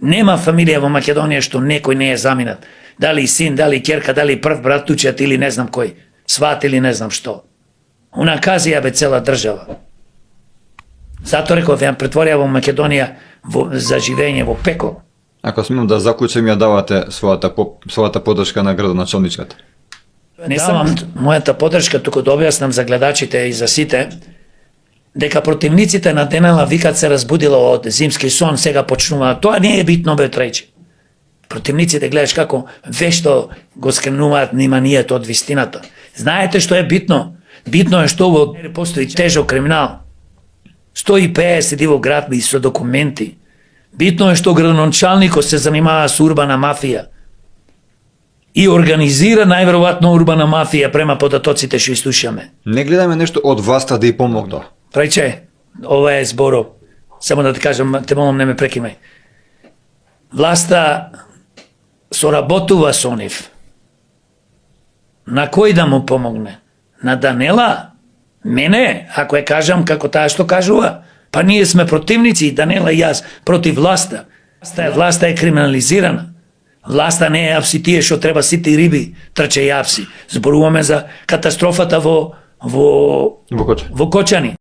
Нема фамилија во Македонија што некој не е заминат. Дали син, дали ќерка, дали прв братучет или не знам кој, сват или не знам што. Унаказија бе цела држава. Зато реков, ја претворија во Македонија за живење во пекол. Ако смем да заклучим, ја давате својата поддршка на градоначалничката? Не давам мојата поддршка, туку да објаснам за гледачите и за сите, дека противниците на Денела викат се разбудила од зимски сон, сега почнуваат. Тоа не е битно, бе, трајче. Противниците гледаш како вешто го скренуваат вниманието од вистината. Знаете што е битно? Битно е што во постои тежок криминал. 150 во град би со документи. Битно е што градоначалникот се занимава со урбана мафија. И организира најверојатно урбана мафија према податоците што слушаме. Не гледаме нешто од власта да и помогнат. Прајче, ова е зборов. Само да ти кажам, те молам не ме прекимај. Власта соработува со нив. На кој да му помогне? На Данела? Мене, ако ја кажам како таа што кажува. Па ние сме противници, Данела и јас, против власта. Власта е криминализирана. Власта не е апси тие што треба сите риби трче јапси. Зборуваме за катастрофата во Кочани.